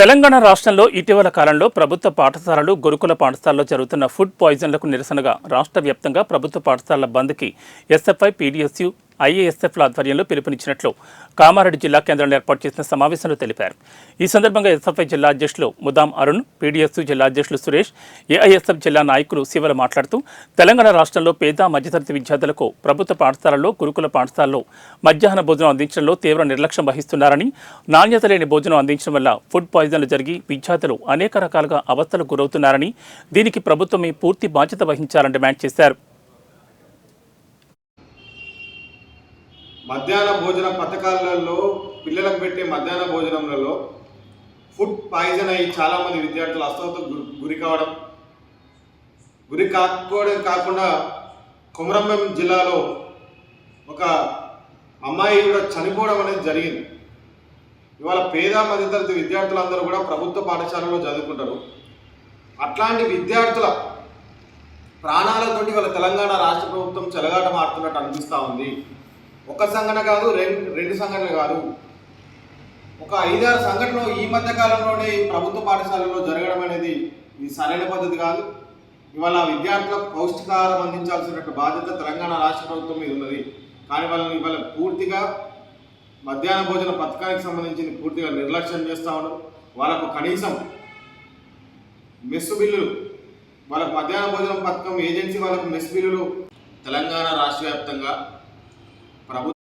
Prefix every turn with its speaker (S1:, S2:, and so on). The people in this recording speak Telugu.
S1: తెలంగాణ రాష్ట్రంలో ఇటీవల కాలంలో ప్రభుత్వ పాఠశాలలు గురుకుల పాఠశాలలో జరుగుతున్న ఫుడ్ పాయిజన్లకు నిరసనగా రాష్ట్ర వ్యాప్తంగా ప్రభుత్వ పాఠశాలల బంద్కి ఎస్ఎఫ్ఐ, పీడీఎస్యు, ఐఏఎస్ఎఫ్ల ఆధ్వర్యంలో పిలుపునిచ్చినట్లు కామారెడ్డి జిల్లా కేంద్రంలో ఏర్పాటు చేసిన సమావేశంలో తెలిపారు. ఈ సందర్భంగా ఎస్ఎఫ్ఐ జిల్లా అధ్యక్షులు ముదాం అరుణ్, పీడీఎస్యు జిల్లా అధ్యక్షులు సురేష్, ఏఐఎస్ఎఫ్ జిల్లా నాయకులు శివలు మాట్లాడుతూ తెలంగాణ రాష్ట్రంలో పేద మధ్యతరగతి విద్యార్థులకు ప్రభుత్వ పాఠశాలల్లో, గురుకుల పాఠశాలలో మధ్యాహ్న భోజనం అందించడంలో తీవ్ర నిర్లక్ష్యం వహిస్తున్నారని, నాణ్యత లేని భోజనం అందించడం వల్ల ఫుడ్ పాయిజన్లు జరిగి విద్యార్థులు అనేక రకాలుగా అవస్థలకు గురవుతున్నారని, దీనికి ప్రభుత్వమే పూర్తి బాధ్యత వహించాలని డిమాండ్ చేశారు.
S2: మధ్యాహ్న భోజన పథకాలలో పిల్లలకు పెట్టే మధ్యాహ్న భోజనంలో ఫుడ్ పాయిజన్ అయ్యి చాలామంది విద్యార్థులు అస్వస్థతకు గురి కాకపోవడం కాకుండా కొమరంభీం జిల్లాలో ఒక అమ్మాయి కూడా చనిపోవడం అనేది జరిగింది. ఇవాళ పేద మధ్యతరగతి విద్యార్థులందరూ కూడా ప్రభుత్వ పాఠశాలలో చదువుకుంటారు. అట్లాంటి విద్యార్థుల ప్రాణాలతోటి వాళ్ళ తెలంగాణ రాష్ట్ర ప్రభుత్వం చెలగాటం ఆడుతున్నట్టు అనిపిస్తూ ఉంది. ఒక సంఘటన కాదు, రెండు సంఘటనలు కాదు, ఒక 5-6 సంఘటనలు ఈ మధ్య కాలంలోనే ప్రభుత్వ పాఠశాలలో జరగడం అనేది ఇది సరైన పద్ధతి కాదు. ఇవాళ విద్యార్థులకు పౌష్టికాహారం అందించాల్సిన బాధ్యత తెలంగాణ రాష్ట్ర ప్రభుత్వం మీద ఉన్నది. కానీ వాళ్ళని ఇవాళ పూర్తిగా మధ్యాహ్న భోజన పథకానికి సంబంధించి పూర్తిగా నిర్లక్ష్యం చేస్తూ ఉన్నారు. వాళ్ళకు కనీసం మెస్సు బిల్లులు, వాళ్ళకు మధ్యాహ్న భోజనం పథకం ఏజెన్సీ వాళ్ళకు మెస్ బిల్లులు తెలంగాణ రాష్ట్ర వ్యాప్తంగా ప్రభుత్వం